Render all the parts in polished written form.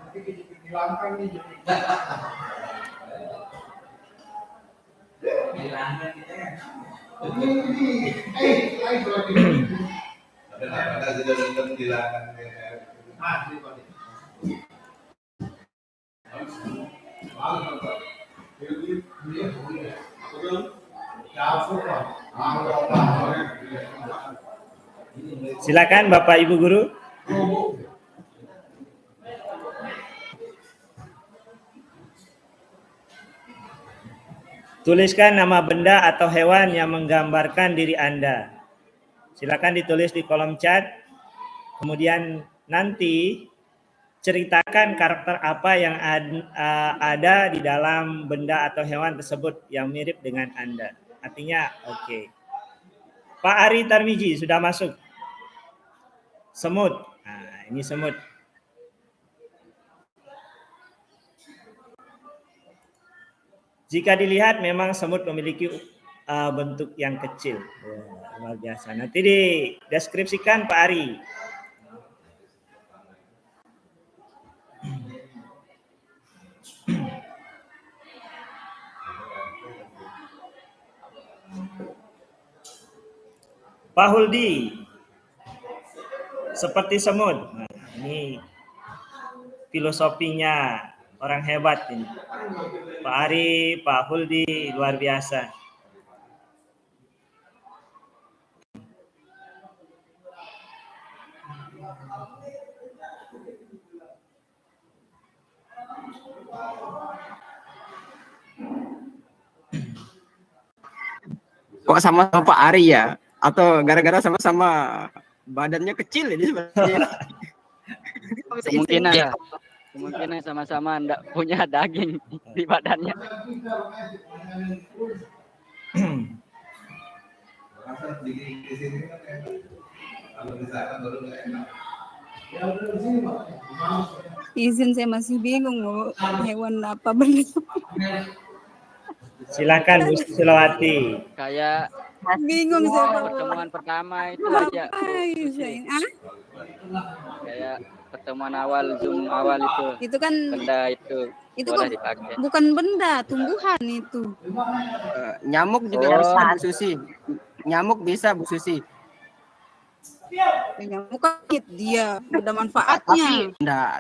Hilangkan nih. Hilangkan kita ya. Ada sudah hilangkan. Silakan Bapak Ibu Guru. Tuliskan nama benda atau hewan yang menggambarkan diri Anda. Silakan ditulis di kolom chat. Kemudian nanti ceritakan karakter apa yang ada di dalam benda atau hewan tersebut yang mirip dengan Anda. Artinya, oke. Pak Ari Tarmiji sudah masuk. Semut. Nah, ini semut. Jika dilihat memang semut memiliki bentuk yang kecil. Luar biasa. Nanti dideskripsikan Pak Ari. Pak Huldi, seperti semut. Nah, ini filosofinya orang hebat ini. Pak Ari, Pak Huldi, luar biasa. Kok sama Pak Ari ya? Atau gara-gara sama-sama badannya kecil ini sebenarnya? Kemungkinan sama-sama enggak punya daging di badannya. Izin, saya masih bingung mau hewan apa benar. Silakan Bu Sulawati. Kayak Bingung saya. pertemuan pertama itu aja. Kayak pertemuan awal, Zoom awal itu. Itu kan benda itu boleh dipakai. Bukan benda, tumbuhan itu. Nyamuk juga bisa Bu Susi. Nyamuk bisa Bu Susi. Nyamuk kan dia ada manfaatnya.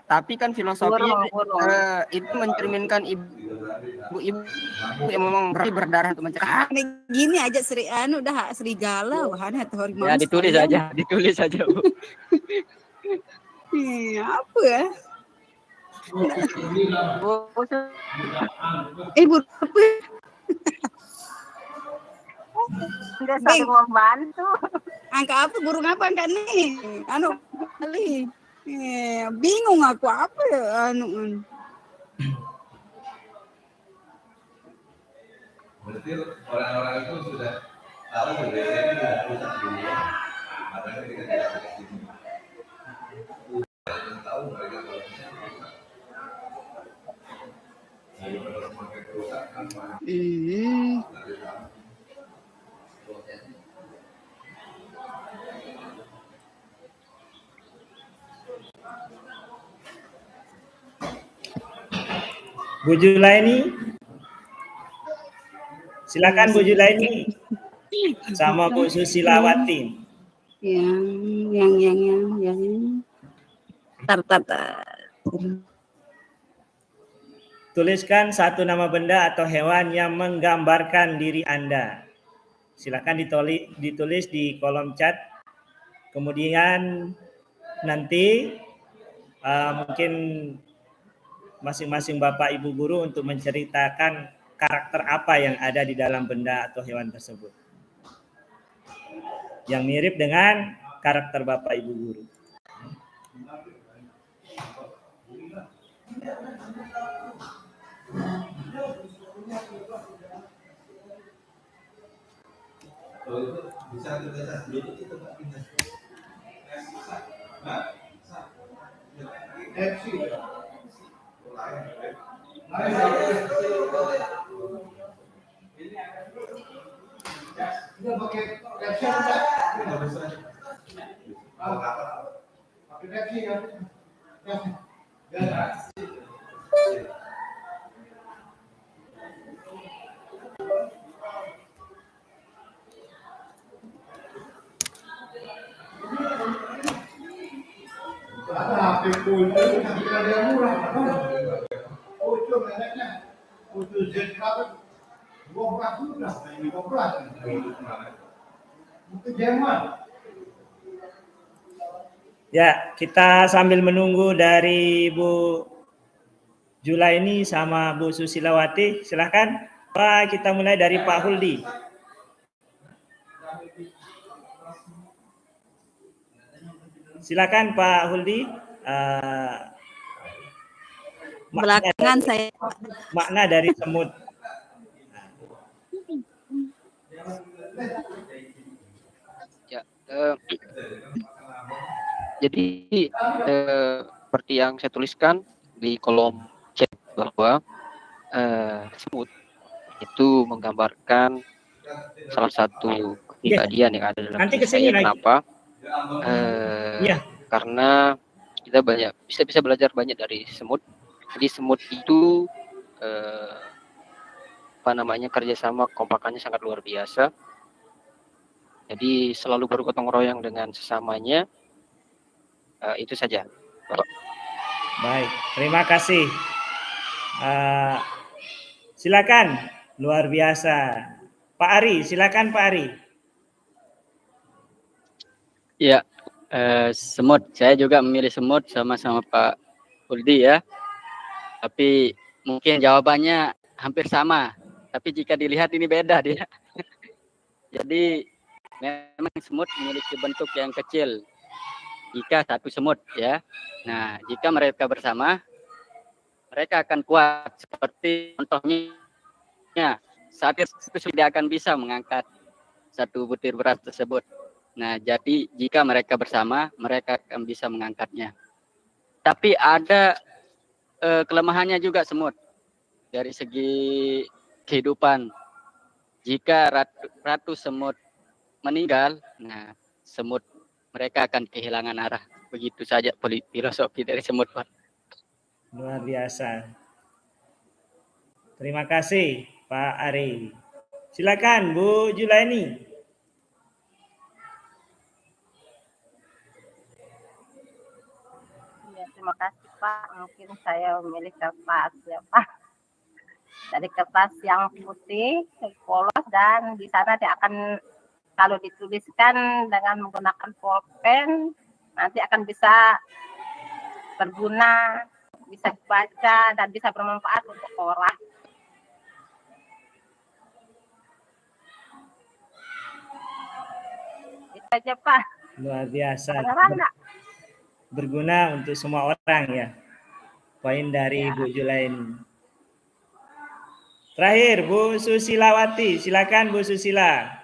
Tapi kan filosofinya itu mencerminkan ibu yang memang berdarah untuk mencegah. Gini aja udah serigala, wahana atau harimau. Ya ditulis aja Bu. Apa ya? Ibu apa? Enggak saling membantu. Angka apa? Burung apa angka nih? Kali. Bingung aku apa ya Berarti orang-orang itu sudah tahu biasanya ini sudah rusak dulu. Makanya kita tidak kesini. Tahu mereka kalau daripada semakin kerusakan. Bu Julaini. Silakan Bu Julaini. Sama Bu Susilawati. Yang. Tar. Tuliskan satu nama benda atau hewan yang menggambarkan diri Anda. Silakan ditulis di kolom chat. Kemudian nanti mungkin masing-masing Bapak Ibu Guru untuk menceritakan karakter apa yang ada di dalam benda atau hewan tersebut. Yang mirip dengan karakter Bapak Ibu Guru. Bisa kita duduk itu Pak pindah. Ya, kita sambil menunggu dari Bu Julaini sama Bu Susilawati, silahkan Pak, kita mulai dari Pak Huldi. Silakan Pak Huldi. Belakangan saya. Makna dari semut. Ya, jadi seperti yang saya tuliskan di kolom chat bahwa semut itu menggambarkan salah satu kepribadian yang ada dalam Nanti diri kesini saya. lagi. Kenapa? Iya. Karena kita bisa belajar banyak dari semut. Jadi semut itu kerjasama kompakannya sangat luar biasa. Jadi selalu bergotong royong dengan sesamanya. Itu saja, Bapak. Baik, terima kasih. Silakan, luar biasa. Pak Ari, silakan Pak Ari. Ya, semut. Saya juga memilih semut sama-sama Pak Huldi ya. Tapi mungkin jawabannya hampir sama. Tapi jika dilihat ini beda dia. Jadi memang semut memiliki bentuk yang kecil. Jika satu semut ya. Nah, jika mereka bersama, mereka akan kuat. Seperti contohnya, saat itu tidak akan bisa mengangkat satu butir beras tersebut. Nah, jadi jika mereka bersama, mereka akan bisa mengangkatnya. Tapi ada kelemahannya juga semut dari segi kehidupan. Jika ratu semut meninggal, nah semut mereka akan kehilangan arah. Begitu saja filosofi dari semut, Pak. Luar biasa. Terima kasih Pak Ari. Silakan Bu Julaini. Ya, terima kasih Pak. Mungkin saya memilih kertas ya Pak. Dari kertas yang putih, polos, dan di sana dia akan, kalau dituliskan dengan menggunakan pulpen, nanti akan bisa berguna, bisa dibaca, dan bisa bermanfaat untuk orang. Itu aja Pak. Luar biasa. Berguna untuk semua orang ya. Poin dari Bu Julaini. Terakhir Bu Susilawati, silakan Bu Susila.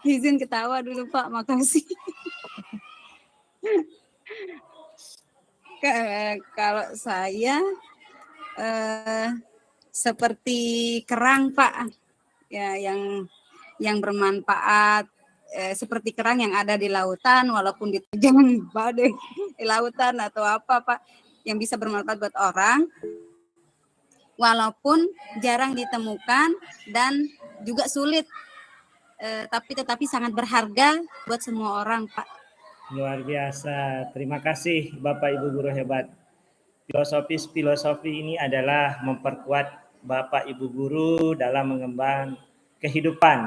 Izin ketawa dulu Pak, makasih. Kalau saya seperti kerang Pak, ya yang bermanfaat, seperti kerang yang ada di lautan, walaupun diterjang badai di lautan atau apa Pak, yang bisa bermanfaat buat orang, walaupun jarang ditemukan dan juga sulit, tetapi sangat berharga buat semua orang Pak. Luar biasa, terima kasih Bapak Ibu guru hebat. Filosofi ini adalah memperkuat Bapak Ibu guru dalam mengembang kehidupan,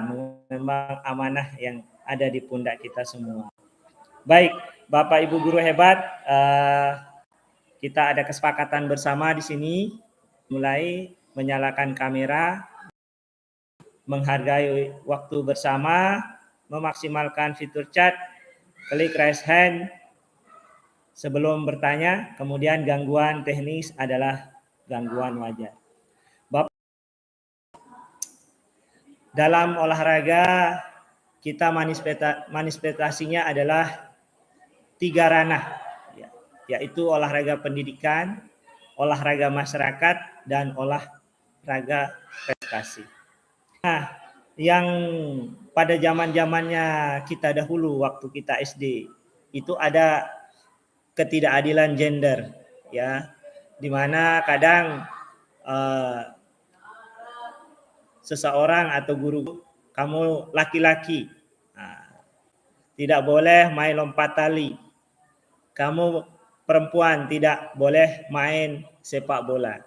mengembang amanah yang ada di pundak kita semua. Baik, Bapak Ibu guru hebat, kita ada kesepakatan bersama di sini, mulai menyalakan kamera, menghargai waktu bersama, memaksimalkan fitur chat, klik raise hand sebelum bertanya, kemudian gangguan teknis adalah gangguan wajar. Dalam olahraga kita manifestasinya adalah 3 ranah, yaitu olahraga pendidikan, olahraga masyarakat, dan olahraga prestasi. Nah, yang pada zaman-zamannya kita dahulu waktu kita SD itu ada ketidakadilan gender, ya, di mana kadang seseorang atau guru, kamu laki-laki, tidak boleh main lompat tali, kamu perempuan tidak boleh main sepak bola.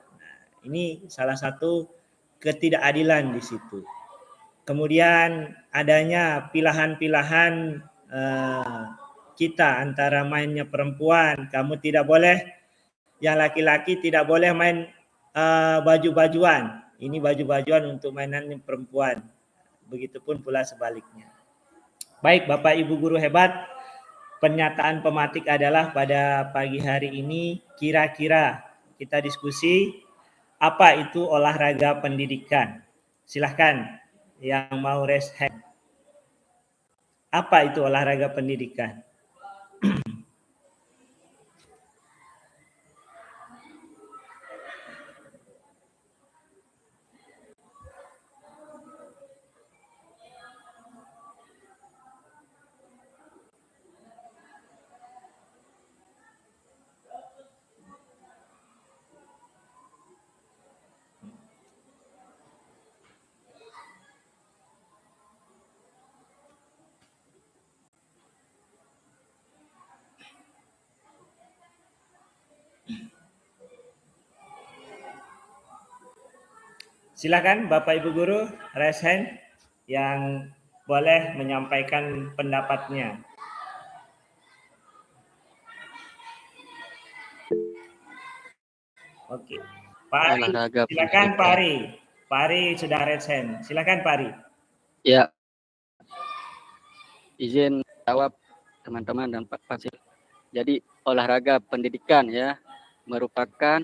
Ini salah satu ketidakadilan di situ. Kemudian adanya pilihan-pilihan kita antara mainnya perempuan, kamu tidak boleh, yang laki-laki tidak boleh main baju-bajuan. Ini baju-bajuan untuk mainan perempuan. Begitupun pula sebaliknya. Baik, Bapak Ibu guru hebat, pernyataan pematik adalah pada pagi hari ini kira-kira kita diskusi apa itu olahraga pendidikan. Silahkan yang mau raise hand. Apa itu olahraga pendidikan? Silakan Bapak Ibu guru raise hand yang boleh menyampaikan pendapatnya. Oke. Pak Ari, silakan Pak Ari. Pak Ari sudah raise hand. Silakan Pak Ari. Ya. Izin jawab teman-teman dan Pak Fasil. Jadi olahraga pendidikan ya merupakan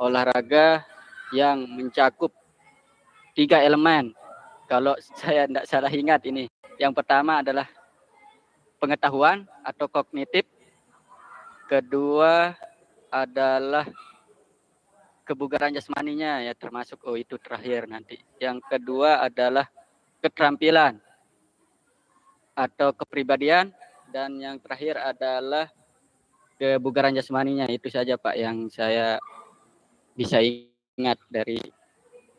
olahraga yang mencakup 3 elemen. Kalau saya tidak salah ingat ini. Yang pertama adalah pengetahuan atau kognitif. Kedua adalah kebugaran jasmaninya ya termasuk itu terakhir nanti. Yang kedua adalah keterampilan atau kepribadian dan yang terakhir adalah kebugaran jasmaninya. Itu saja Pak yang saya bisa ingat dari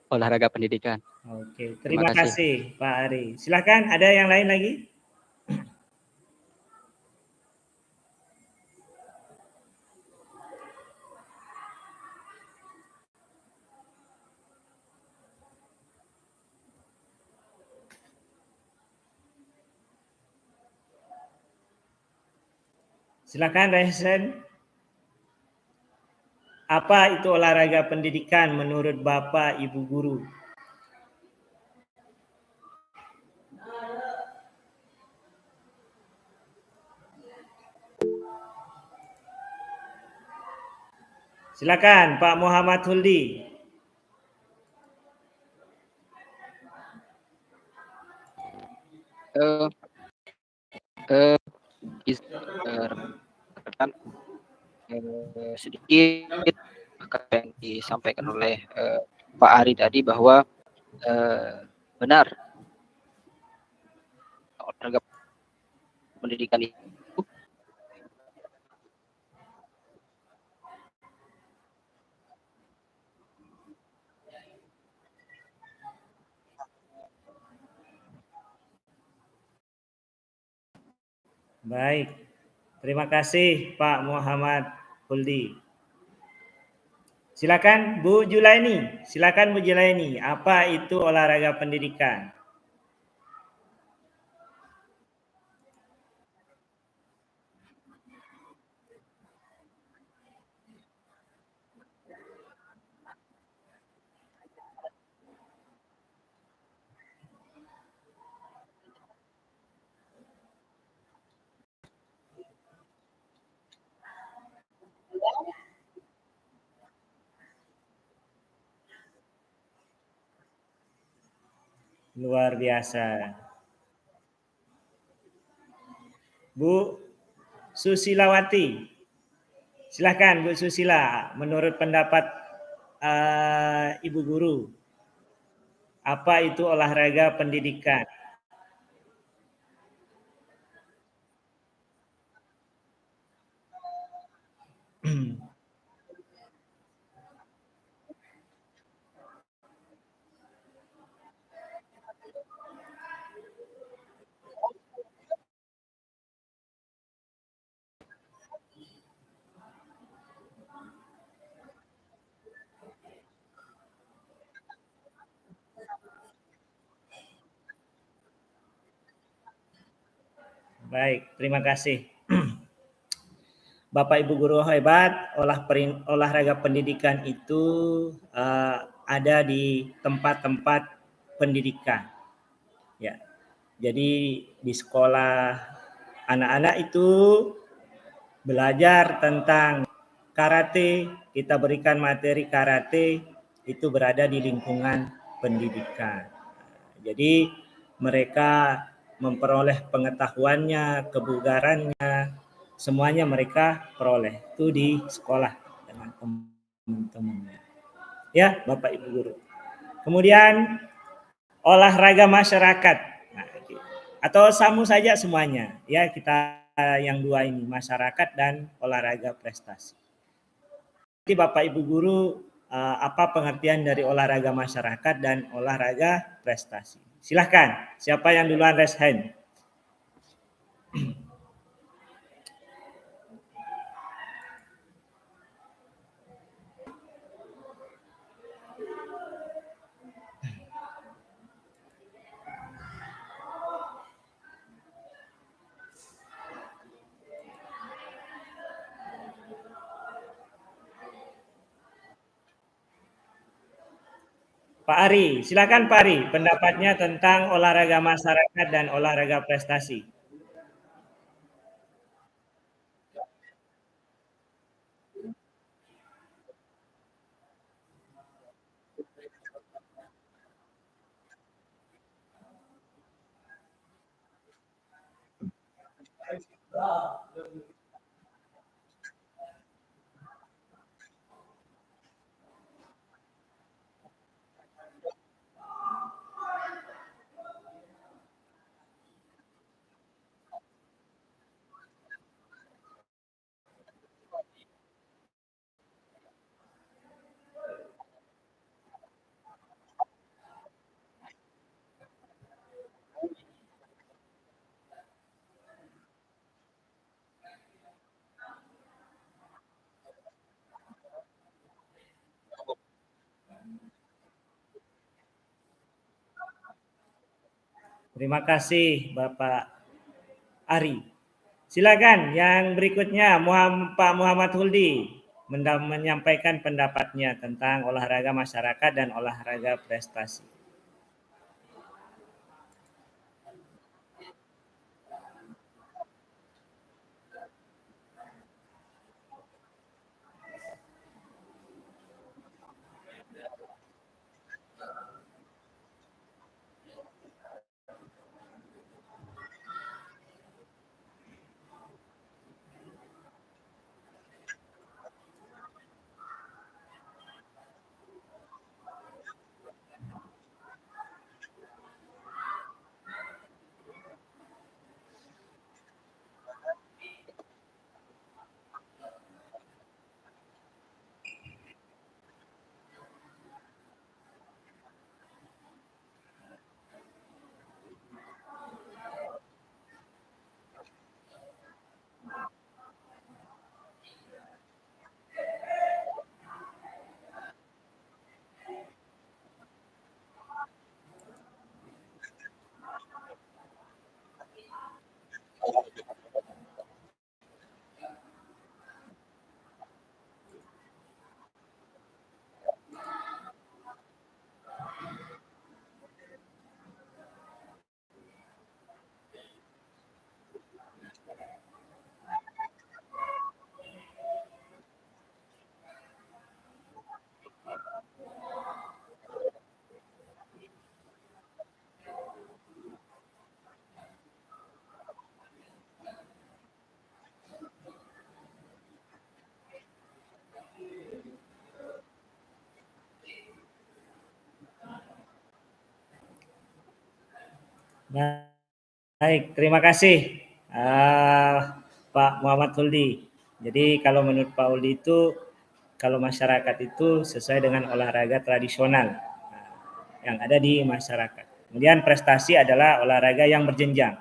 olahraga pendidikan. Oke, terima kasih Pak Ari. Silakan, ada yang lain lagi? Silakan Resen. Apa itu olahraga pendidikan menurut Bapak Ibu guru? Silakan Pak Muhammad Huldi. Sedikit yang disampaikan oleh Pak Ari tadi bahwa benar olahraga pendidikan itu Baik, terima kasih Pak Muhammad Huldi. Silakan Bu Julaini. Silakan Bu Julaini. Apa itu olahraga pendidikan? Luar biasa. Bu Susilawati. Silakan Bu Susila, menurut pendapat Ibu guru, Apa itu olahraga pendidikan? Baik, terima kasih. Bapak Ibu guru hebat, olahraga pendidikan itu ada di tempat-tempat pendidikan. Ya, jadi di sekolah anak-anak itu belajar tentang karate, kita berikan materi karate itu berada di lingkungan pendidikan. Jadi mereka memperoleh pengetahuannya, kebugarannya, semuanya mereka peroleh itu di sekolah dengan teman-temannya. Ya, Bapak Ibu guru. Kemudian olahraga masyarakat. Nah, atau sama saja semuanya. Ya, kita yang dua ini, masyarakat dan olahraga prestasi. Jadi Bapak Ibu guru, apa pengertian dari olahraga masyarakat dan olahraga prestasi? Silahkan, siapa yang duluan raise hand? Pak Ari, silakan Pak Ari, pendapatnya tentang olahraga masyarakat dan olahraga prestasi. Terima kasih Bapak Ari. Silakan yang berikutnya Pak Muhammad Huldi menyampaikan pendapatnya tentang olahraga masyarakat dan olahraga prestasi. Baik, terima kasih Pak Muhammad Huldi. Jadi kalau menurut Pak Huldi itu, kalau masyarakat itu sesuai dengan olahraga tradisional yang ada di masyarakat. Kemudian prestasi adalah olahraga yang berjenjang.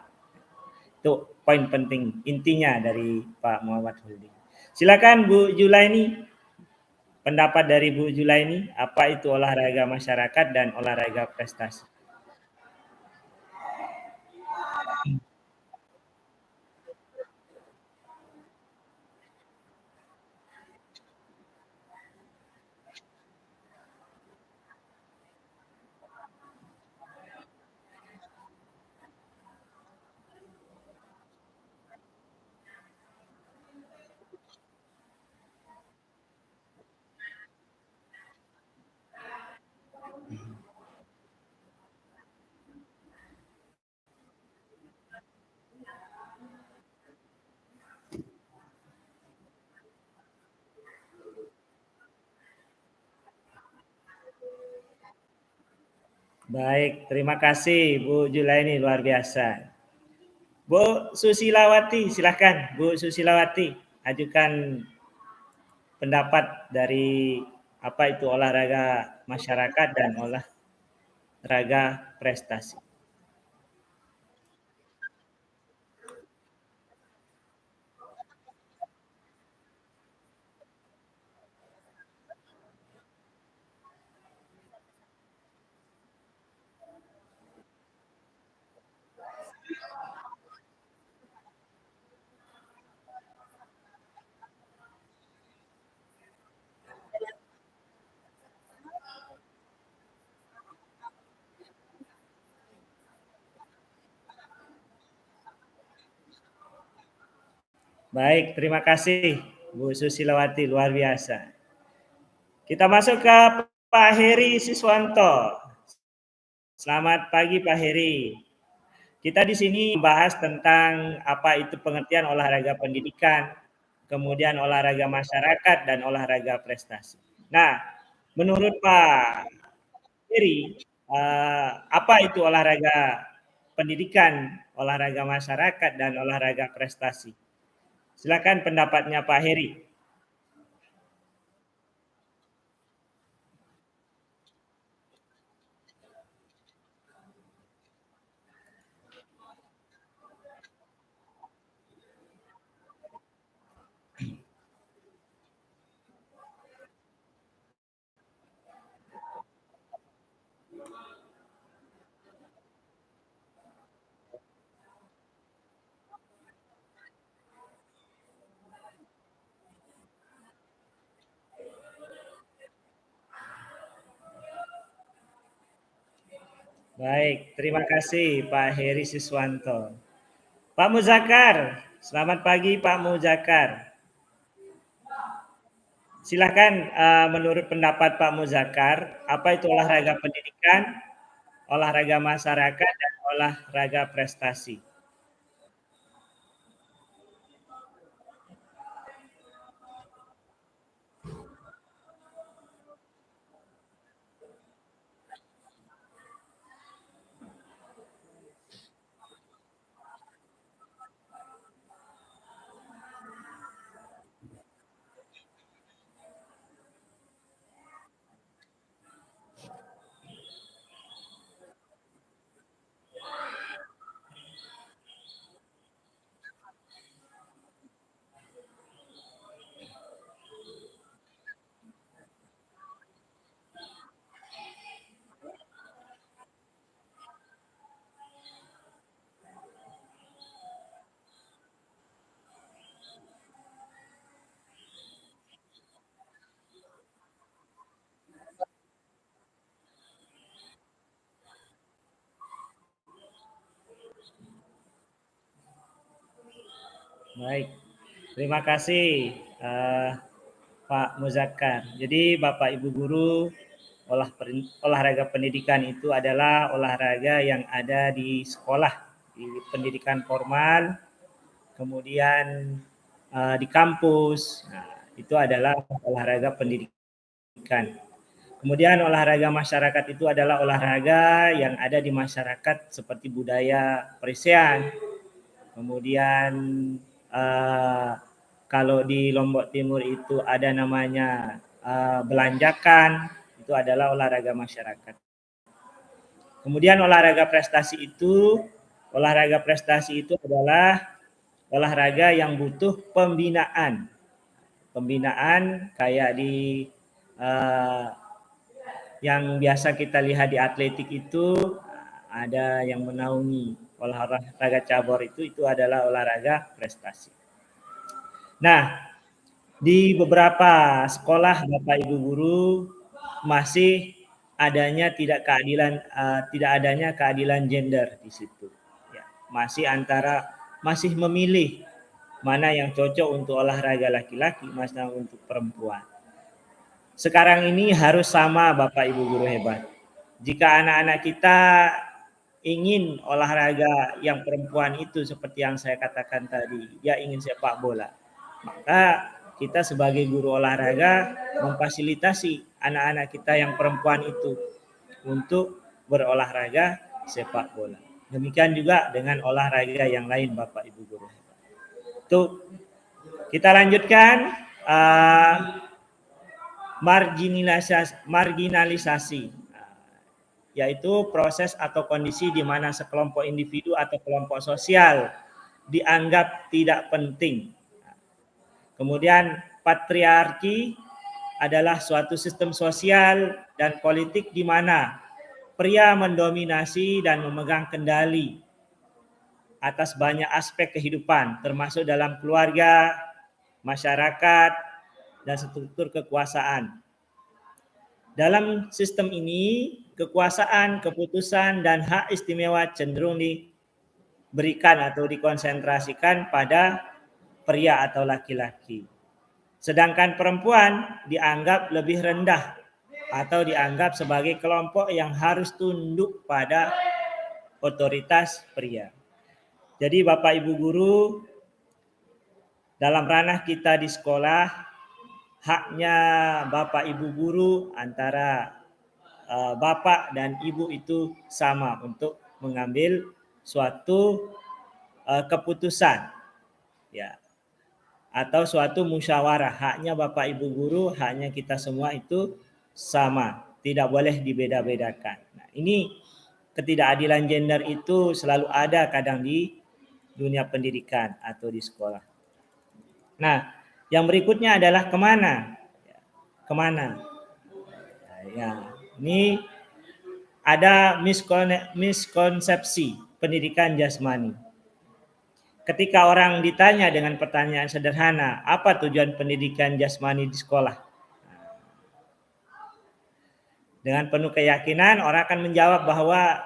Itu poin penting intinya dari Pak Muhammad Huldi. Silakan Bu Julaini, pendapat dari Bu Julaini, apa itu olahraga masyarakat dan olahraga prestasi? Baik, terima kasih Bu Julaini, luar biasa. Bu Susilawati, silahkan Bu Susilawati, ajukan pendapat dari apa itu olahraga masyarakat dan olahraga prestasi. Baik, terima kasih Bu Susilawati, luar biasa. Kita masuk ke Pak Heri Siswanto. Selamat pagi Pak Heri. Kita di sini membahas tentang apa itu pengertian olahraga pendidikan, kemudian olahraga masyarakat dan olahraga prestasi. Nah, menurut Pak Heri, apa itu olahraga pendidikan, olahraga masyarakat dan olahraga prestasi? Silakan pendapatnya Pak Heri. Baik, terima kasih Pak Heri Siswanto. Pak Muzakar, selamat pagi Pak Muzakar. Silakan menurut pendapat Pak Muzakar, apa itu olahraga pendidikan, olahraga masyarakat, dan olahraga prestasi? Baik, terima kasih Pak Muzakar. Jadi Bapak Ibu Guru, olahraga pendidikan itu adalah olahraga yang ada di sekolah, di pendidikan formal, kemudian di kampus. Nah, itu adalah olahraga pendidikan. Kemudian olahraga masyarakat itu adalah olahraga yang ada di masyarakat seperti budaya perisean. Kemudian kalau di Lombok Timur itu ada namanya belanjakan, itu adalah olahraga masyarakat. Kemudian olahraga prestasi itu adalah olahraga yang butuh pembinaan. Pembinaan kayak di yang biasa kita lihat di atletik itu ada yang menaungi olahraga cabur itu adalah olahraga prestasi. Nah, di beberapa sekolah Bapak Ibu guru masih tidak adanya keadilan gender di situ. Ya, masih memilih mana yang cocok untuk olahraga laki-laki, mana untuk perempuan. Sekarang ini harus sama Bapak Ibu guru hebat. Jika anak-anak kita ingin olahraga yang perempuan itu seperti yang saya katakan tadi, dia ingin sepak bola, maka kita sebagai guru olahraga memfasilitasi anak-anak kita yang perempuan itu untuk berolahraga sepak bola. Demikian juga dengan olahraga yang lain Bapak Ibu guru. Tuh, kita lanjutkan marginalisasi, yaitu proses atau kondisi di mana sekelompok individu atau kelompok sosial dianggap tidak penting. Kemudian patriarki adalah suatu sistem sosial dan politik di mana pria mendominasi dan memegang kendali atas banyak aspek kehidupan, termasuk dalam keluarga, masyarakat, dan struktur kekuasaan. Dalam sistem ini, kekuasaan, keputusan, dan hak istimewa cenderung diberikan atau dikonsentrasikan pada pria atau laki-laki. Sedangkan perempuan dianggap lebih rendah atau dianggap sebagai kelompok yang harus tunduk pada otoritas pria. Jadi Bapak Ibu guru, dalam ranah kita di sekolah, haknya Bapak Ibu guru antara Bapak dan Ibu itu sama untuk mengambil suatu keputusan, ya, atau suatu musyawarah. Haknya Bapak Ibu guru, haknya kita semua itu sama, tidak boleh dibeda-bedakan. Nah, ini ketidakadilan gender itu selalu ada kadang di dunia pendidikan atau di sekolah. Nah, yang berikutnya adalah kemana? Kemana? Ya, ini ada miskonsepsi pendidikan jasmani. Ketika orang ditanya dengan pertanyaan sederhana, apa tujuan pendidikan jasmani di sekolah? Dengan penuh keyakinan orang akan menjawab bahwa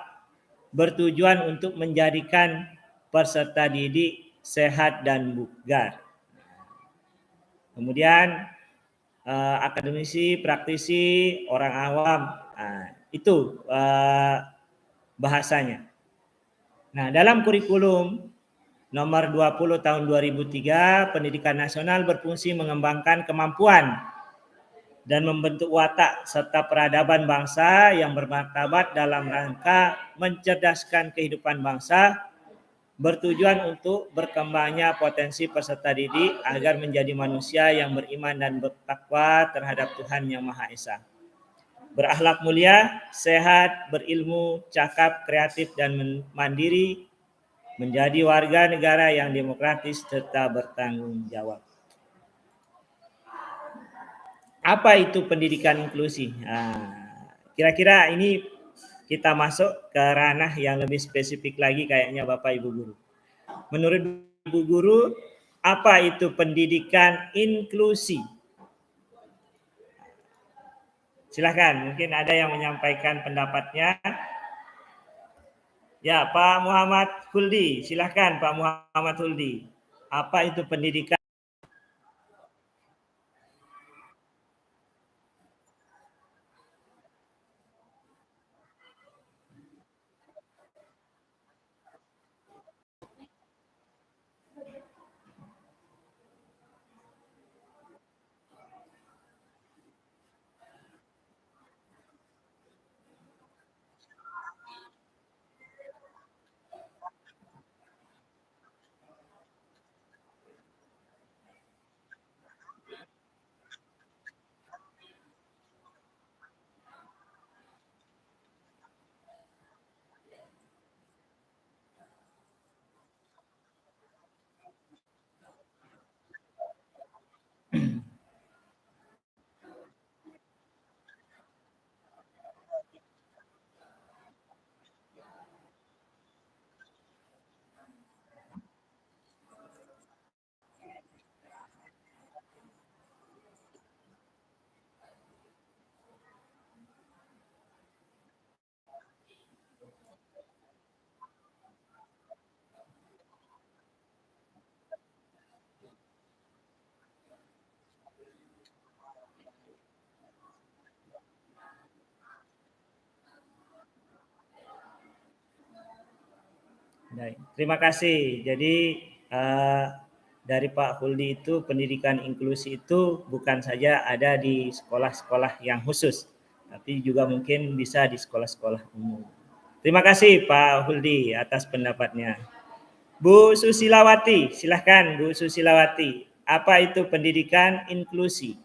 bertujuan untuk menjadikan peserta didik sehat dan bugar. Kemudian akademisi, praktisi, orang awam, itu bahasanya. Nah, dalam kurikulum nomor 20 tahun 2003, Pendidikan Nasional berfungsi mengembangkan kemampuan dan membentuk watak serta peradaban bangsa yang bermartabat dalam rangka mencerdaskan kehidupan bangsa, bertujuan untuk berkembangnya potensi peserta didik agar menjadi manusia yang beriman dan bertakwa terhadap Tuhan Yang Maha Esa. Berakhlak mulia, sehat, berilmu, cakap, kreatif, dan mandiri, menjadi warga negara yang demokratis serta bertanggung jawab. Apa itu pendidikan inklusi? Kira-kira ini kita masuk ke ranah yang lebih spesifik lagi kayaknya Bapak Ibu guru. Menurut Ibu guru, apa itu pendidikan inklusi? Silakan, mungkin ada yang menyampaikan pendapatnya. Ya, Pak Muhammad Huldi, silakan Pak Muhammad Huldi. Apa itu pendidikan? Baik, terima kasih. Jadi dari Pak Huldi itu pendidikan inklusi itu bukan saja ada di sekolah-sekolah yang khusus, tapi juga mungkin bisa di sekolah-sekolah umum. Terima kasih Pak Huldi atas pendapatnya. Bu Susilawati, silahkan Bu Susilawati. Apa itu pendidikan inklusi?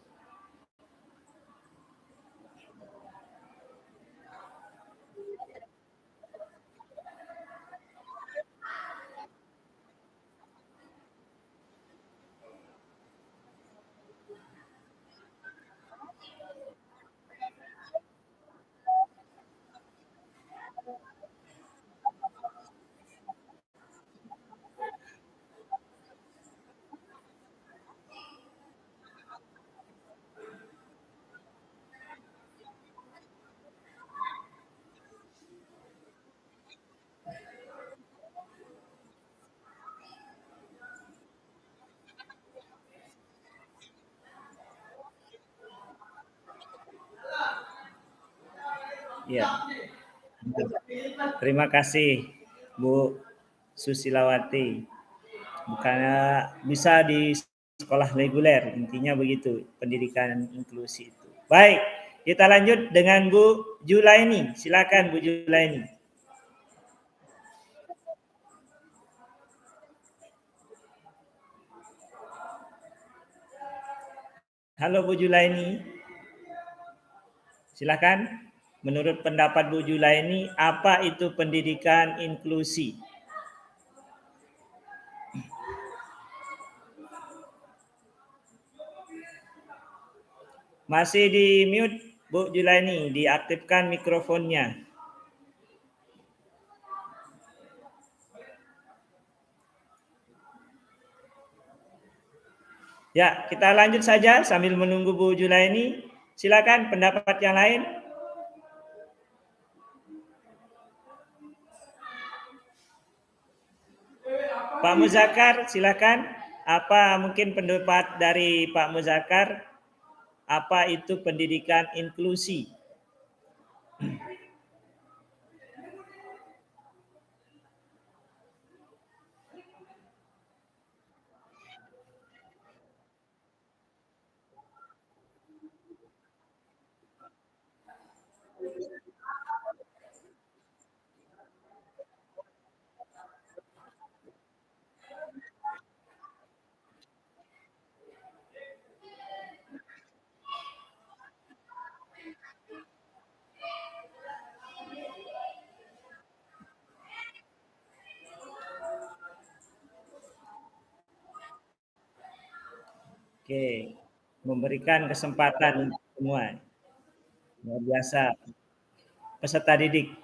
Ya, terima kasih Bu Susilawati. Bukannya bisa di sekolah reguler, intinya begitu pendidikan inklusi itu. Baik, kita lanjut dengan Bu Julaini. Silakan Bu Julaini. Halo Bu Julaini. Silakan. Menurut pendapat Bu Julaini, apa itu pendidikan inklusi? Masih di mute Bu Julaini, diaktifkan mikrofonnya. Ya, kita lanjut saja sambil menunggu Bu Julaini. Silakan pendapat yang lain. Pak Muzakkar, silakan. Apa mungkin pendapat dari Pak Muzakkar? Apa itu pendidikan inklusi? Oke, memberikan kesempatan untuk semua. Luar biasa. Peserta didik.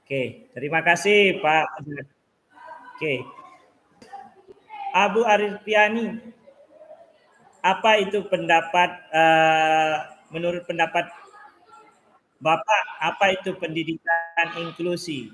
Oke, terima kasih Pak. Oke. Abu Arifiani, apa itu pendapat menurut pendapat Bapak, apa itu pendidikan inklusi?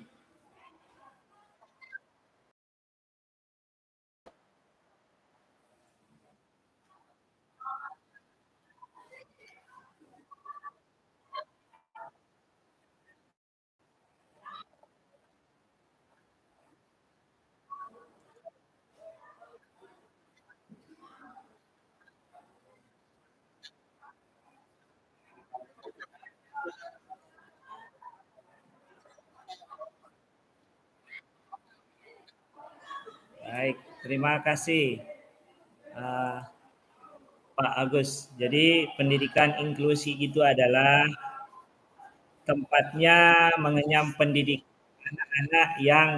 Baik, terima kasih Pak Agus. Jadi pendidikan inklusi itu adalah tempatnya mengenyam pendidikan anak-anak yang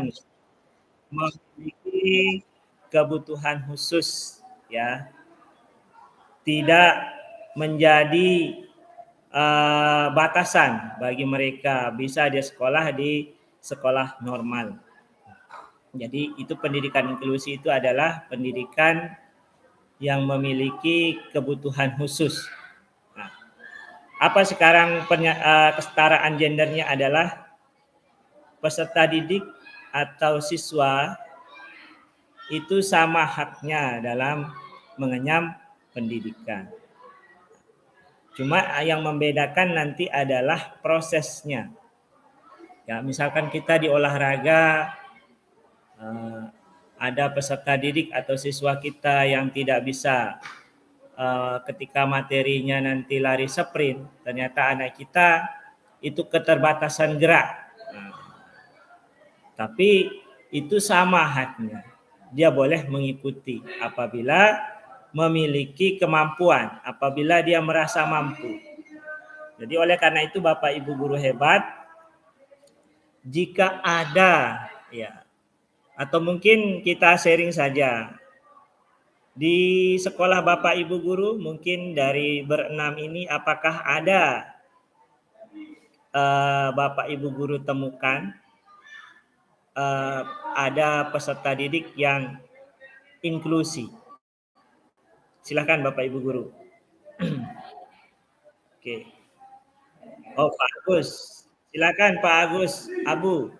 memiliki kebutuhan khusus, ya, tidak menjadi batasan bagi mereka, bisa dia sekolah di sekolah normal. Jadi itu pendidikan inklusi itu adalah pendidikan yang memiliki kebutuhan khusus. Nah, apa sekarang kesetaraan gendernya adalah peserta didik atau siswa itu sama haknya dalam mengenyam pendidikan. Cuma yang membedakan nanti adalah prosesnya. Ya, misalkan kita di olahraga ada peserta didik atau siswa kita yang tidak bisa ketika materinya nanti lari sprint, ternyata anak kita itu keterbatasan gerak. Tapi itu sama haknya. Dia boleh mengikuti apabila memiliki kemampuan, apabila dia merasa mampu. Jadi oleh karena itu Bapak Ibu guru hebat, jika ada ya, atau mungkin kita sharing saja di sekolah Bapak Ibu guru, mungkin dari berenam ini apakah ada Bapak Ibu guru temukan ada peserta didik yang inklusi? Silakan Bapak Ibu guru. Oke. Oh, Pak Agus. Silakan Pak Agus Abu.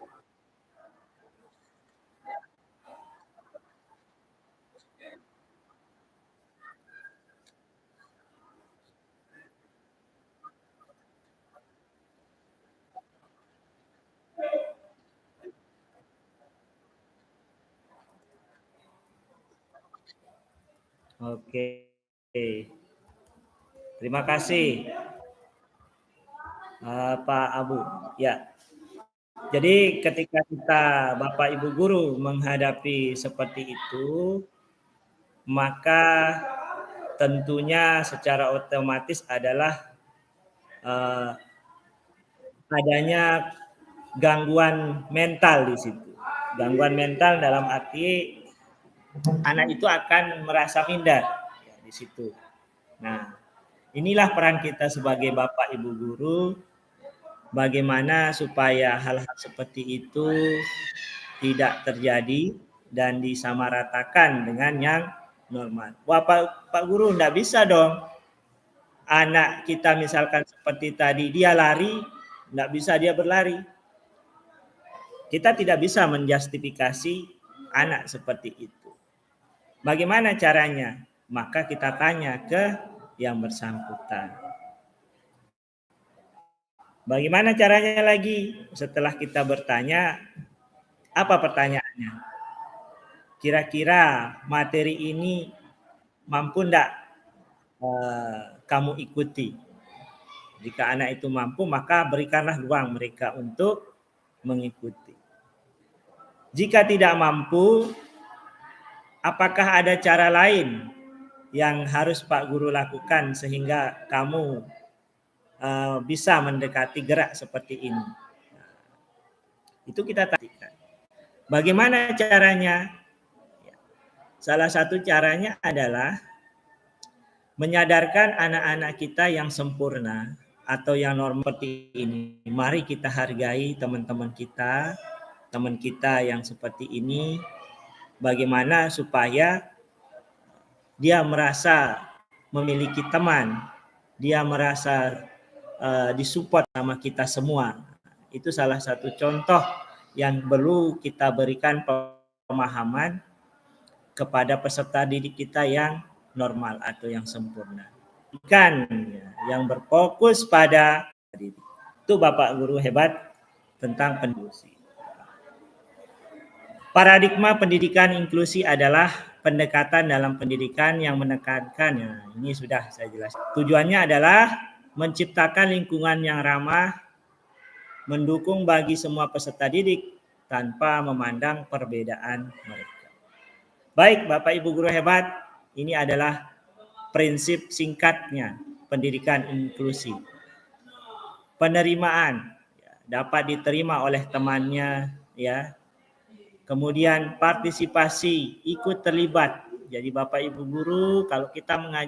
Oke. Terima kasih Pak Abu. Ya. Jadi ketika kita Bapak Ibu guru menghadapi seperti itu, maka tentunya secara otomatis adalah adanya gangguan mental di situ. Gangguan mental dalam arti anak itu akan merasa minder ya, di situ. Nah, inilah peran kita sebagai Bapak Ibu guru, bagaimana supaya hal-hal seperti itu tidak terjadi dan disamaratakan dengan yang normal. Wah, Pak Guru, enggak bisa dong. Anak kita misalkan seperti tadi, dia lari, enggak bisa dia berlari. Kita tidak bisa menjustifikasi anak seperti itu. Bagaimana caranya? Maka kita tanya ke yang bersangkutan. Bagaimana caranya lagi? Setelah kita bertanya, apa pertanyaannya? Kira-kira materi ini mampu enggak kamu ikuti? Jika anak itu mampu, maka berikanlah ruang mereka untuk mengikuti. Jika tidak mampu, apakah ada cara lain yang harus Pak Guru lakukan sehingga kamu bisa mendekati gerak seperti ini? Itu kita tanyakan. Bagaimana caranya? Salah satu caranya adalah menyadarkan anak-anak kita yang sempurna atau yang normal seperti ini. Mari kita hargai teman-teman kita, teman kita yang seperti ini. Bagaimana supaya dia merasa memiliki teman, dia merasa disupport sama kita semua. Itu salah satu contoh yang perlu kita berikan pemahaman kepada peserta didik kita yang normal atau yang sempurna. Bukan yang berfokus pada didik. Itu Bapak Guru hebat tentang pendidikan. Paradigma pendidikan inklusi adalah pendekatan dalam pendidikan yang menekankan, ini sudah saya jelaskan. Tujuannya adalah menciptakan lingkungan yang ramah, mendukung bagi semua peserta didik tanpa memandang perbedaan mereka. Baik Bapak Ibu guru hebat, ini adalah prinsip singkatnya pendidikan inklusi. Penerimaan dapat diterima oleh temannya, ya. Kemudian partisipasi, ikut terlibat. Jadi Bapak Ibu guru kalau kita mengajar